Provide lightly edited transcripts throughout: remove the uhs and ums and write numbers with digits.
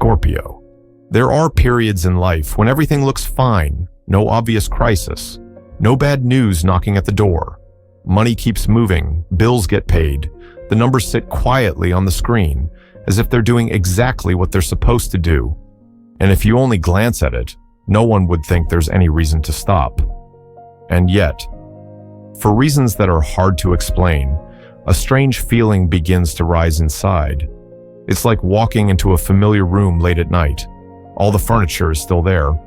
Scorpio. There are periods in life when everything looks fine, no obvious crisis, no bad news knocking at the door. Money keeps moving, bills get paid, the numbers sit quietly on the screen, as if they're doing exactly what they're supposed to do. And if you only glance at it, no one would think there's any reason to stop. And yet, for reasons that are hard to explain, a strange feeling begins to rise inside. It's like walking into a familiar room late at night. All the furniture is still there.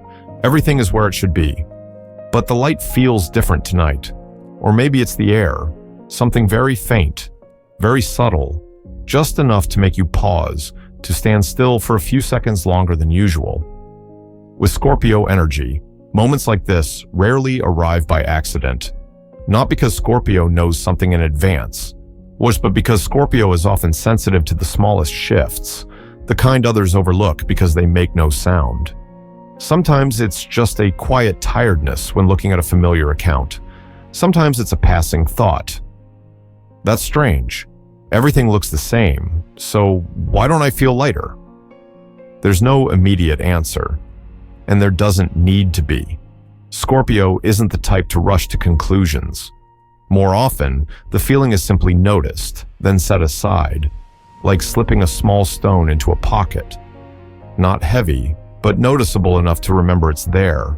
Everything is where it should be. But the light feels different tonight. Or maybe it's the air, something very faint, very subtle, just enough to make you pause, to stand still for a few seconds longer than usual. With Scorpio energy, moments like this rarely arrive by accident. Not because Scorpio knows something in advance, but because Scorpio is often sensitive to the smallest shifts, the kind others overlook because they make no sound. Sometimes it's just a quiet tiredness when looking at a familiar account. Sometimes it's a passing thought. That's strange. Everything looks the same, so why don't I feel lighter? There's no immediate answer, and there doesn't need to be. Scorpio isn't the type to rush to conclusions. More often, the feeling is simply noticed, then set aside, like slipping a small stone into a pocket. Not heavy, but noticeable enough to remember it's there.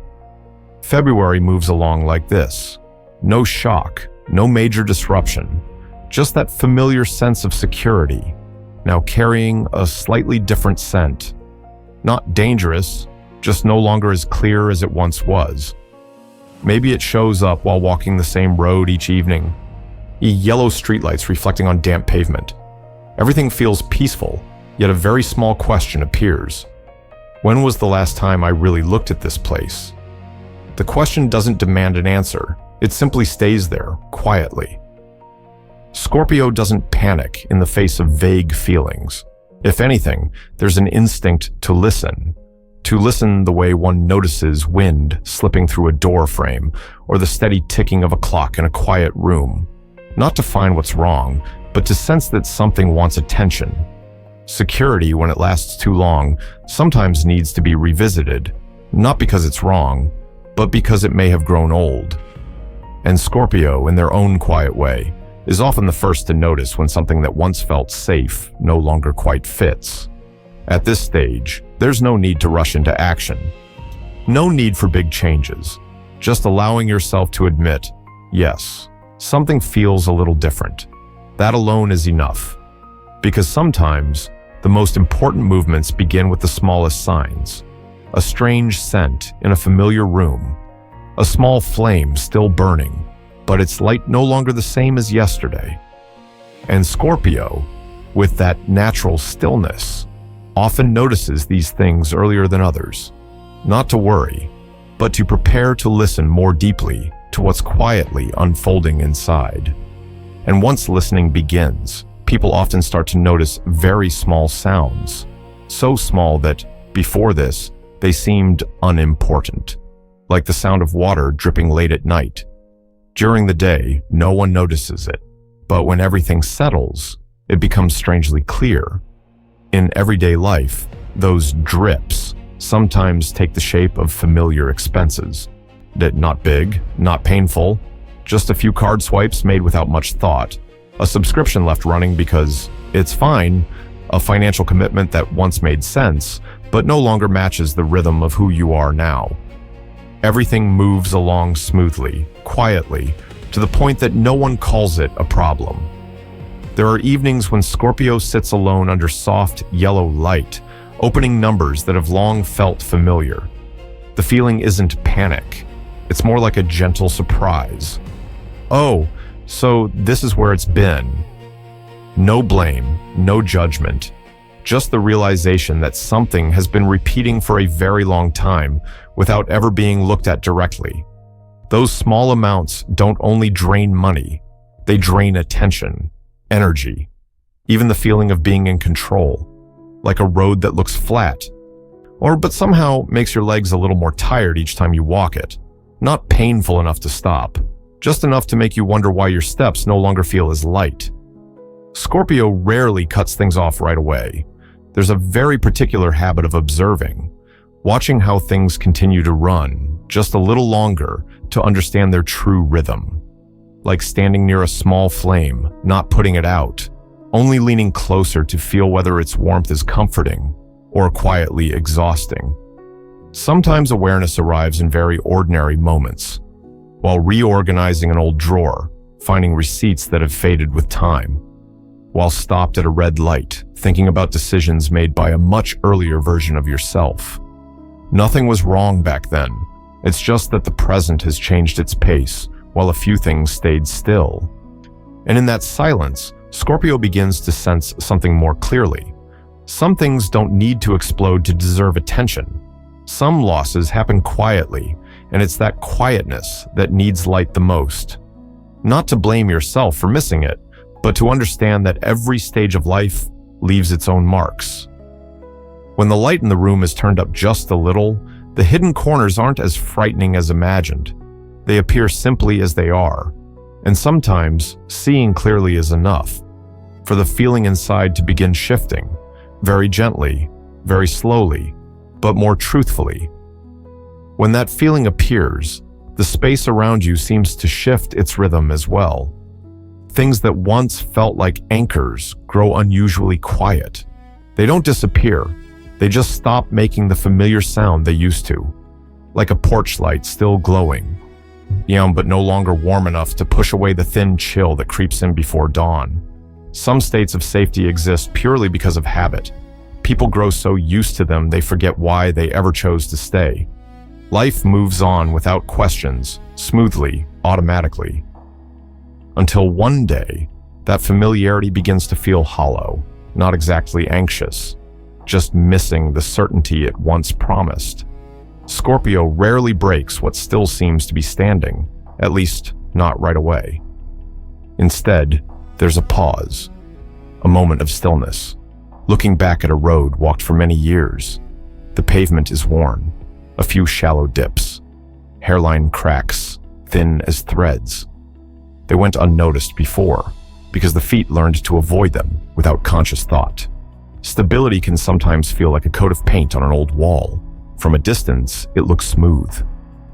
February moves along like this. No shock, no major disruption, just that familiar sense of security, now carrying a slightly different scent. Not dangerous, just no longer as clear as it once was. Maybe it shows up while walking the same road each evening. Yellow streetlights reflecting on damp pavement. Everything feels peaceful, yet a very small question appears. When was the last time I really looked at this place? The question doesn't demand an answer. It simply stays there, quietly. Scorpio doesn't panic in the face of vague feelings. If anything, there's an instinct to listen. To listen the way one notices wind slipping through a door frame or the steady ticking of a clock in a quiet room. Not to find what's wrong, but to sense that something wants attention. Security, when it lasts too long, sometimes needs to be revisited, not because it's wrong, but because it may have grown old. And Scorpio, in their own quiet way, is often the first to notice when something that once felt safe no longer quite fits. At this stage, there's no need to rush into action. No need for big changes. Just allowing yourself to admit, yes, something feels a little different. That alone is enough. Because sometimes, the most important movements begin with the smallest signs. A strange scent in a familiar room. A small flame still burning, but its light no longer the same as yesterday. And Scorpio, with that natural stillness, often notices these things earlier than others. Not to worry, but to prepare to listen more deeply to what's quietly unfolding inside. And once listening begins, people often start to notice very small sounds. So small that, before this, they seemed unimportant. Like the sound of water dripping late at night. During the day, no one notices it. But when everything settles, it becomes strangely clear. In everyday life, those drips sometimes take the shape of familiar expenses. That not big, not painful, just a few card swipes made without much thought. A subscription left running because it's fine. A financial commitment that once made sense, but no longer matches the rhythm of who you are now. Everything moves along smoothly, quietly, to the point that no one calls it a problem. There are evenings when Scorpio sits alone under soft, yellow light, opening numbers that have long felt familiar. The feeling isn't panic. It's more like a gentle surprise. Oh, so this is where it's been. No blame, no judgment. Just the realization that something has been repeating for a very long time without ever being looked at directly. Those small amounts don't only drain money, they drain attention, energy, even the feeling of being in control, like a road that looks flat, but somehow makes your legs a little more tired each time you walk it. Not painful enough to stop, just enough to make you wonder why your steps no longer feel as light. Scorpio rarely cuts things off right away. There's a very particular habit of observing, watching how things continue to run just a little longer to understand their true rhythm. Like standing near a small flame, not putting it out, only leaning closer to feel whether its warmth is comforting or quietly exhausting. Sometimes awareness arrives in very ordinary moments, while reorganizing an old drawer, finding receipts that have faded with time, while stopped at a red light, thinking about decisions made by a much earlier version of yourself. Nothing was wrong back then. It's just that the present has changed its pace, while a few things stayed still. And in that silence, Scorpio begins to sense something more clearly. Some things don't need to explode to deserve attention. Some losses happen quietly, and it's that quietness that needs light the most. Not to blame yourself for missing it, but to understand that every stage of life leaves its own marks. When the light in the room is turned up just a little, the hidden corners aren't as frightening as imagined. They appear simply as they are, and sometimes seeing clearly is enough for the feeling inside to begin shifting, very gently, very slowly, but more truthfully. When that feeling appears, the space around you seems to shift its rhythm as well. Things that once felt like anchors grow unusually quiet. They don't disappear, they just stop making the familiar sound they used to, like a porch light still glowing, but no longer warm enough to push away the thin chill that creeps in before dawn. Some states of safety exist purely because of habit. People grow so used to them they forget why they ever chose to stay. Life moves on without questions, smoothly, automatically. Until one day, that familiarity begins to feel hollow, not exactly anxious, just missing the certainty it once promised. Scorpio rarely breaks what still seems to be standing, at least not right away. Instead, there's a pause, a moment of stillness, looking back at a road walked for many years. The pavement is worn, a few shallow dips, hairline cracks, thin as threads. They went unnoticed before, because the feet learned to avoid them without conscious thought. Stability can sometimes feel like a coat of paint on an old wall. From a distance, it looks smooth.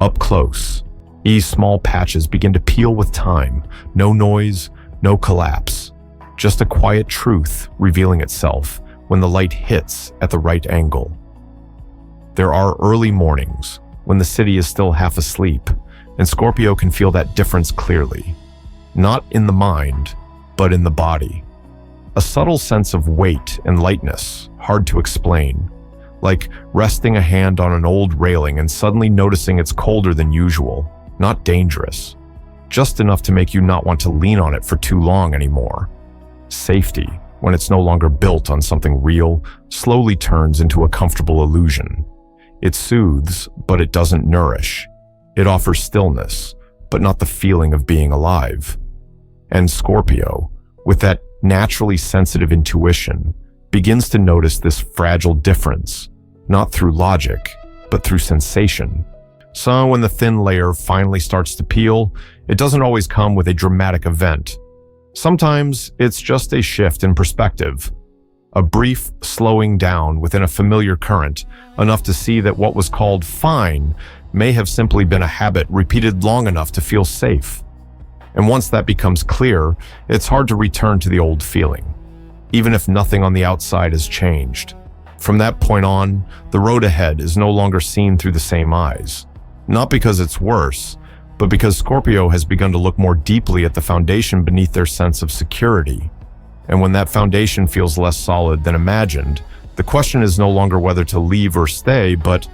Up close, these small patches begin to peel with time. No noise, no collapse. Just a quiet truth revealing itself when the light hits at the right angle. There are early mornings when the city is still half asleep, and Scorpio can feel that difference clearly. Not in the mind, but in the body. A subtle sense of weight and lightness, hard to explain. Like resting a hand on an old railing and suddenly noticing it's colder than usual. Not dangerous. Just enough to make you not want to lean on it for too long anymore. Safety, when it's no longer built on something real, slowly turns into a comfortable illusion. It soothes, but it doesn't nourish. It offers stillness, but not the feeling of being alive. And Scorpio, with that naturally sensitive intuition, begins to notice this fragile difference, not through logic, but through sensation. So when the thin layer finally starts to peel, it doesn't always come with a dramatic event. Sometimes it's just a shift in perspective, a brief slowing down within a familiar current, enough to see that what was called fine may have simply been a habit repeated long enough to feel safe. And once that becomes clear, it's hard to return to the old feeling, even if nothing on the outside has changed. From that point on, the road ahead is no longer seen through the same eyes. Not because it's worse, but because Scorpio has begun to look more deeply at the foundation beneath their sense of security. And when that foundation feels less solid than imagined, the question is no longer whether to leave or stay, but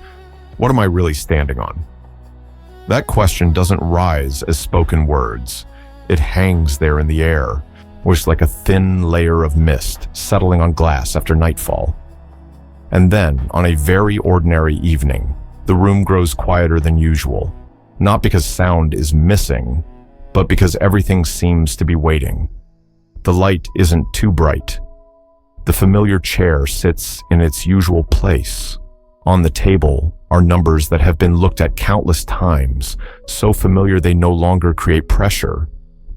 what am I really standing on? That question doesn't rise as spoken words. It hangs there in the air, which like a thin layer of mist settling on glass after nightfall. And then, on a very ordinary evening, the room grows quieter than usual, not because sound is missing, but because everything seems to be waiting. The light isn't too bright. The familiar chair sits in its usual place. On the table are numbers that have been looked at countless times, so familiar they no longer create pressure.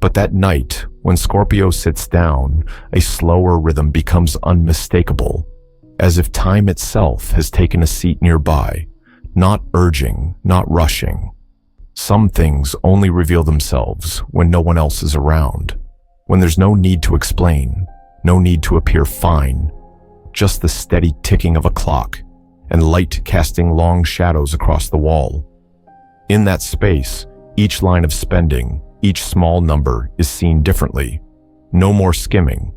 But that night, when Scorpio sits down, a slower rhythm becomes unmistakable. as if time itself has taken a seat nearby, not urging, not rushing. Some things only reveal themselves when no one else is around, when there's no need to explain, no need to appear fine, just the steady ticking of a clock and light casting long shadows across the wall. In that space, each line of spending, each small number is seen differently. No more skimming.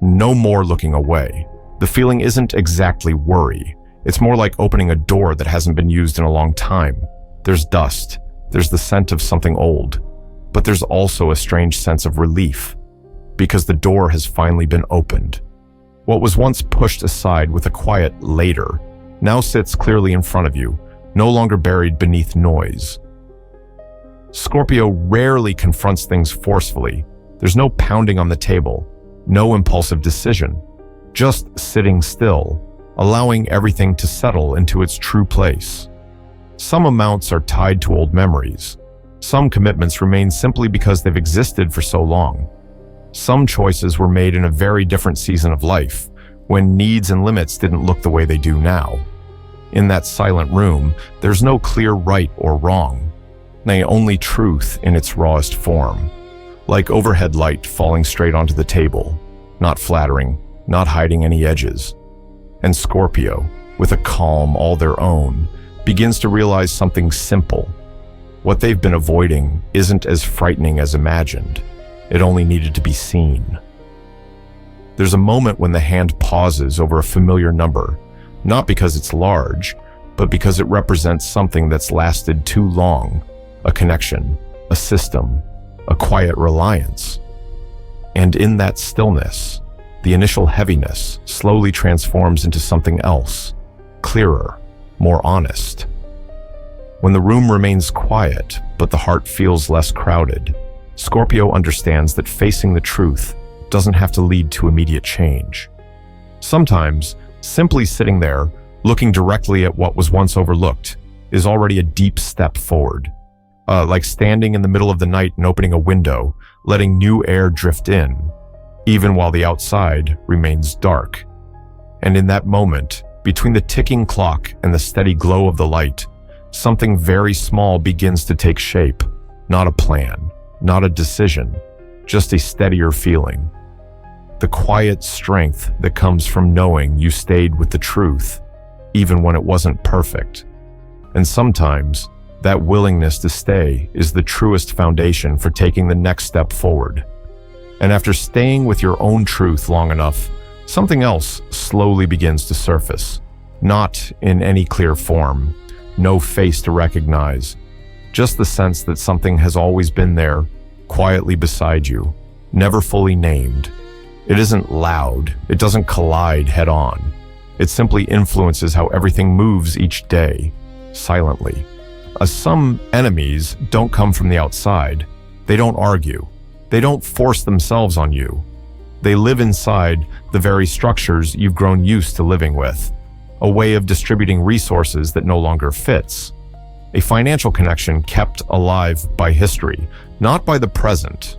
No more looking away. The feeling isn't exactly worry. It's more like opening a door that hasn't been used in a long time. There's dust. There's the scent of something old. But there's also a strange sense of relief, because the door has finally been opened. What was once pushed aside with a quiet later now sits clearly in front of you, no longer buried beneath noise. Scorpio rarely confronts things forcefully. There's no pounding on the table, no impulsive decision, just sitting still, allowing everything to settle into its true place. Some amounts are tied to old memories. Some commitments remain simply because they've existed for so long. Some choices were made in a very different season of life, when needs and limits didn't look the way they do now. In that silent room, there's no clear right or wrong, nay, only truth in its rawest form, like overhead light falling straight onto the table, not flattering, not hiding any edges. And Scorpio, with a calm all their own, begins to realize something simple. What they've been avoiding isn't as frightening as imagined. It only needed to be seen. There's a moment when the hand pauses over a familiar number, not because it's large, but because it represents something that's lasted too long, a connection, a system, a quiet reliance. And in that stillness, the initial heaviness slowly transforms into something else, clearer, more honest. When the room remains quiet, but the heart feels less crowded, Scorpio understands that facing the truth doesn't have to lead to immediate change. Sometimes, simply sitting there, looking directly at what was once overlooked, is already a deep step forward. Like standing in the middle of the night and opening a window, letting new air drift in, even while the outside remains dark. And in that moment, between the ticking clock and the steady glow of the light, something very small begins to take shape. Not a plan, not a decision, just a steadier feeling. The quiet strength that comes from knowing you stayed with the truth, even when it wasn't perfect. And sometimes, that willingness to stay is the truest foundation for taking the next step forward. And after staying with your own truth long enough, something else slowly begins to surface. Not in any clear form, no face to recognize, just the sense that something has always been there, quietly beside you, never fully named. It isn't loud, it doesn't collide head-on. It simply influences how everything moves each day, silently. Some enemies don't come from the outside. They don't argue. They don't force themselves on you. They live inside the very structures you've grown used to living with. A way of distributing resources that no longer fits. A financial connection kept alive by history, not by the present.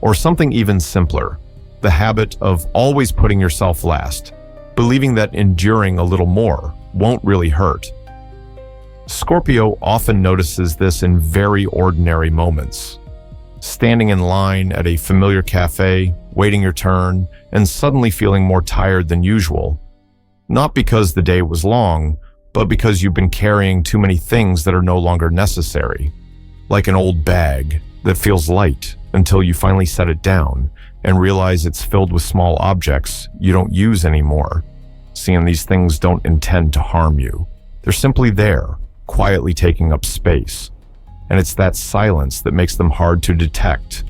Or something even simpler, the habit of always putting yourself last, believing that enduring a little more won't really hurt. Scorpio often notices this in very ordinary moments. Standing in line at a familiar cafe, waiting your turn, and suddenly feeling more tired than usual. Not because the day was long, but because you've been carrying too many things that are no longer necessary. Like an old bag that feels light until you finally set it down and realize it's filled with small objects you don't use anymore. Seeing these things don't intend to harm you. They're simply there, quietly taking up space. And it's that silence that makes them hard to detect.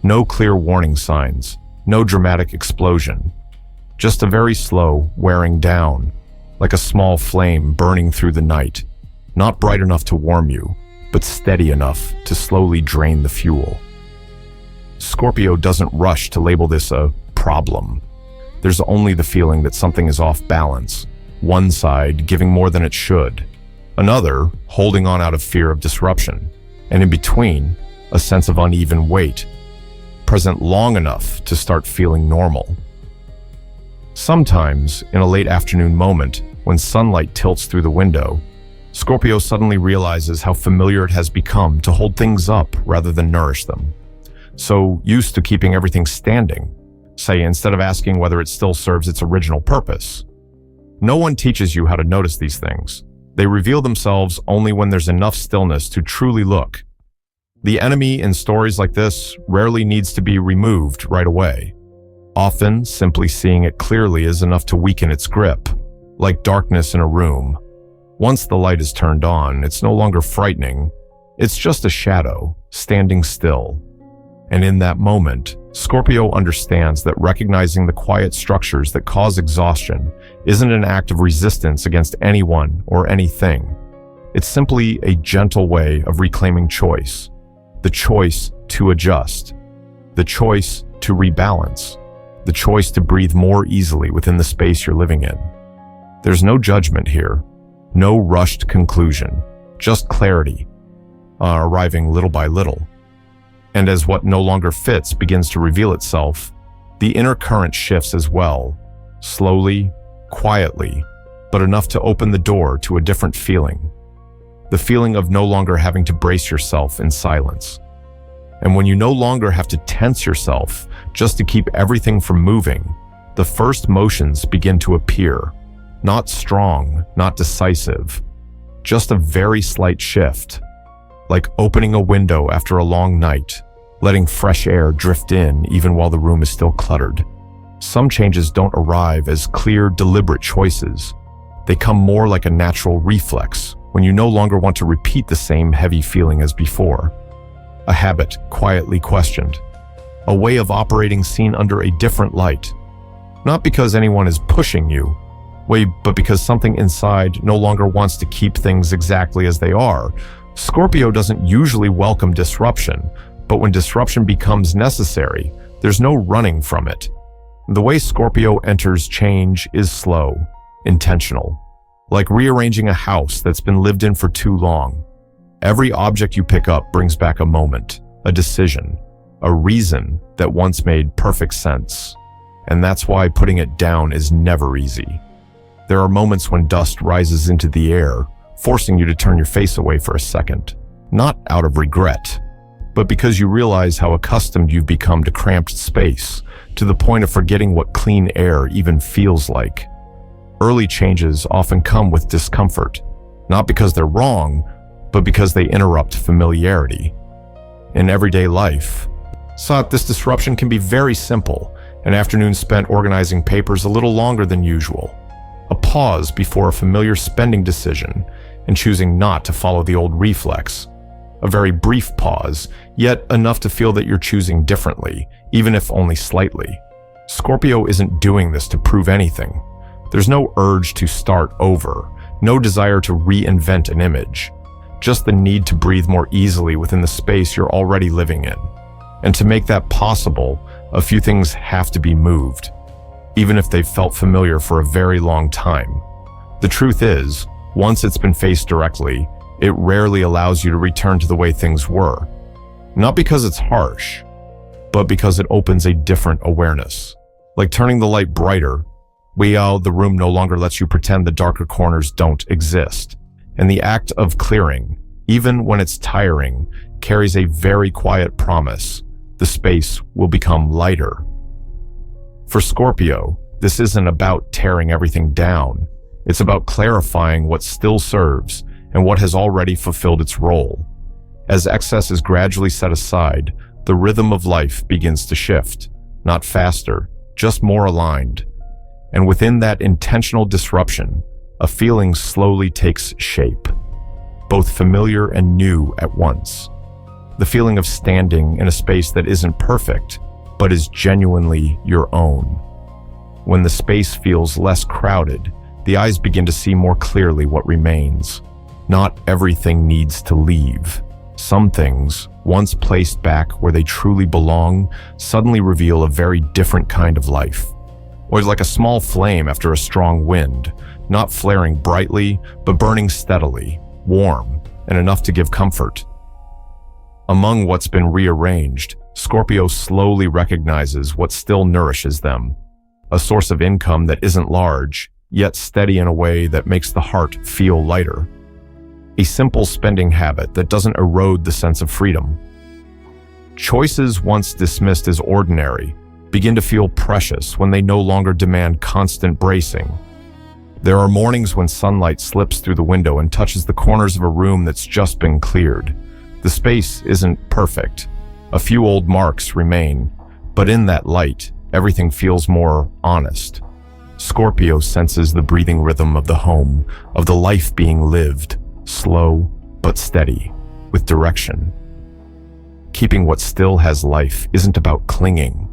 No clear warning signs, no dramatic explosion. Just a very slow wearing down, like a small flame burning through the night. Not bright enough to warm you, but steady enough to slowly drain the fuel. Scorpio doesn't rush to label this a problem. There's only the feeling that something is off balance. One side giving more than it should. Another holding on out of fear of disruption. And in between, a sense of uneven weight, present long enough to start feeling normal. Sometimes, in a late afternoon moment, when sunlight tilts through the window, Scorpio suddenly realizes how familiar it has become to hold things up rather than nourish them. So used to keeping everything standing, say, instead of asking whether it still serves its original purpose. No one teaches you how to notice these things. They reveal themselves only when there's enough stillness to truly look. The enemy in stories like this rarely needs to be removed right away. Often, simply seeing it clearly is enough to weaken its grip, like darkness in a room. Once the light is turned on, it's no longer frightening. It's just a shadow, standing still. And in that moment, Scorpio understands that recognizing the quiet structures that cause exhaustion isn't an act of resistance against anyone or anything. It's simply a gentle way of reclaiming choice. The choice to adjust. The choice to rebalance. The choice to breathe more easily within the space you're living in. There's no judgment here. No rushed conclusion. Just clarity, arriving little by little. And as what no longer fits begins to reveal itself, the inner current shifts as well, slowly, quietly, but enough to open the door to a different feeling. The feeling of no longer having to brace yourself in silence. And when you no longer have to tense yourself just to keep everything from moving, the first motions begin to appear. Not strong, not decisive, just a very slight shift. Like opening a window after a long night, letting fresh air drift in even while the room is still cluttered. Some changes don't arrive as clear, deliberate choices. They come more like a natural reflex when you no longer want to repeat the same heavy feeling as before. A habit quietly questioned. A way of operating seen under a different light. Not because anyone is pushing you, but because something inside no longer wants to keep things exactly as they are. Scorpio doesn't usually welcome disruption, but when disruption becomes necessary, there's no running from it. The way Scorpio enters change is slow, intentional, like rearranging a house that's been lived in for too long. Every object you pick up brings back a moment, a decision, a reason that once made perfect sense. And that's why putting it down is never easy. There are moments when dust rises into the air, forcing you to turn your face away for a second. Not out of regret, but because you realize how accustomed you've become to cramped space, to the point of forgetting what clean air even feels like. Early changes often come with discomfort, not because they're wrong, but because they interrupt familiarity. In everyday life, this disruption can be very simple, an afternoon spent organizing papers a little longer than usual. A pause before a familiar spending decision and choosing not to follow the old reflex. A very brief pause, yet enough to feel that you're choosing differently, even if only slightly. Scorpio isn't doing this to prove anything. There's no urge to start over, no desire to reinvent an image. Just the need to breathe more easily within the space you're already living in. And to make that possible, a few things have to be moved, even if they've felt familiar for a very long time. The truth is, once it's been faced directly, it rarely allows you to return to the way things were. Not because it's harsh, but because it opens a different awareness. Like turning the light brighter, the room no longer lets you pretend the darker corners don't exist. And the act of clearing, even when it's tiring, carries a very quiet promise. The space will become lighter. For Scorpio, this isn't about tearing everything down. It's about clarifying what still serves and what has already fulfilled its role. As excess is gradually set aside, the rhythm of life begins to shift, not faster, just more aligned. And within that intentional disruption, a feeling slowly takes shape, both familiar and new at once. The feeling of standing in a space that isn't perfect, but is genuinely your own. When the space feels less crowded, the eyes begin to see more clearly what remains. Not everything needs to leave. Some things, once placed back where they truly belong, suddenly reveal a very different kind of life. Or like a small flame after a strong wind, not flaring brightly, but burning steadily, warm, and enough to give comfort. Among what's been rearranged, Scorpio slowly recognizes what still nourishes them. a source of income that isn't large, yet steady in a way that makes the heart feel lighter. A simple spending habit that doesn't erode the sense of freedom. Choices once dismissed as ordinary begin to feel precious when they no longer demand constant bracing. There are mornings when sunlight slips through the window and touches the corners of a room that's just been cleared. The space isn't perfect. A few old marks remain, but in that light, everything feels more honest. Scorpio senses the breathing rhythm of the home, of the life being lived, slow but steady, with direction. Keeping what still has life isn't about clinging.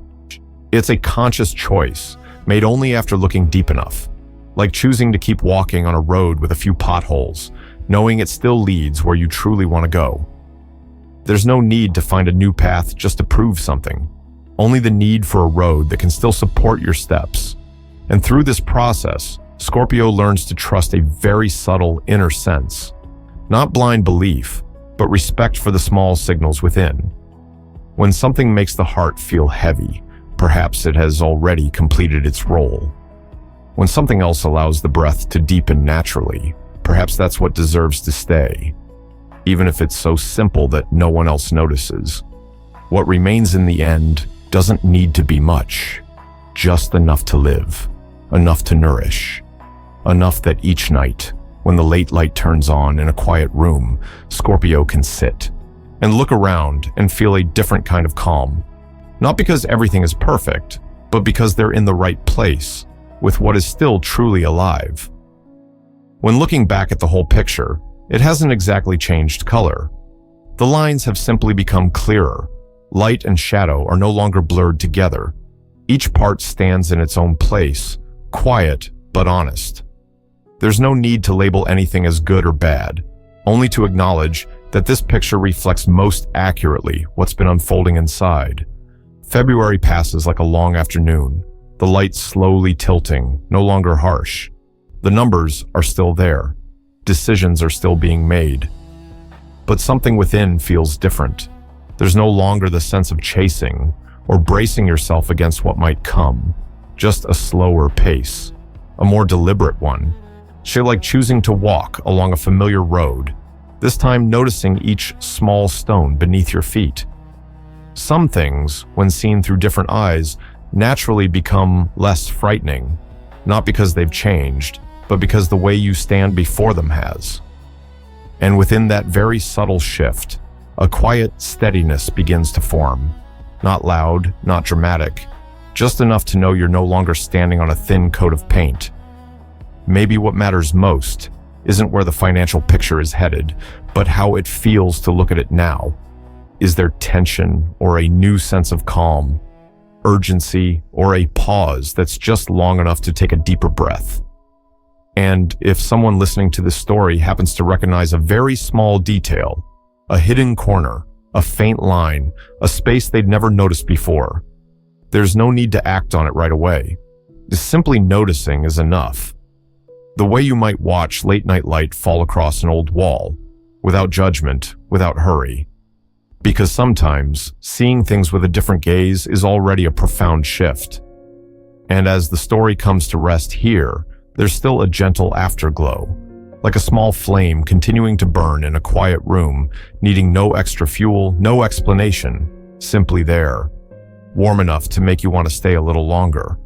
It's a conscious choice, made only after looking deep enough. Like choosing to keep walking on a road with a few potholes, knowing it still leads where you truly want to go. There's no need to find a new path just to prove something. Only the need for a road that can still support your steps. And through this process, Scorpio learns to trust a very subtle inner sense. Not blind belief, but respect for the small signals within. When something makes the heart feel heavy, perhaps it has already completed its role. When something else allows the breath to deepen naturally, perhaps that's what deserves to stay, even if it's so simple that no one else notices. What remains in the end doesn't need to be much, just enough to live, enough to nourish, enough that each night, when the late light turns on in a quiet room, Scorpio can sit and look around and feel a different kind of calm. Not because everything is perfect, but because they're in the right place, with what is still truly alive. When looking back at the whole picture, it hasn't exactly changed color. The lines have simply become clearer. Light and shadow are no longer blurred together. Each part stands in its own place, quiet but honest. There's no need to label anything as good or bad, only to acknowledge that this picture reflects most accurately what's been unfolding inside. February passes like a long afternoon, the light slowly tilting, no longer harsh. The numbers are still there. Decisions are still being made. But something within feels different. There's no longer the sense of chasing or bracing yourself against what might come. Just a slower pace, a more deliberate one. Like choosing to walk along a familiar road, this time noticing each small stone beneath your feet. Some things, when seen through different eyes, naturally become less frightening, not because they've changed, but because the way you stand before them has. And within that very subtle shift, a quiet steadiness begins to form. Not loud, not dramatic, just enough to know you're no longer standing on a thin coat of paint. Maybe what matters most isn't where the financial picture is headed, but how it feels to look at it now. Is there tension or a new sense of calm, urgency, or a pause that's just long enough to take a deeper breath? And if someone listening to this story happens to recognize a very small detail, a hidden corner, a faint line, a space they'd never noticed before, there's no need to act on it right away. Just simply noticing is enough. The way you might watch late-night light fall across an old wall, without judgment, without hurry. Because sometimes, seeing things with a different gaze is already a profound shift. And as the story comes to rest here, there's still a gentle afterglow, like a small flame continuing to burn in a quiet room, needing no extra fuel, no explanation, simply there, warm enough to make you want to stay a little longer.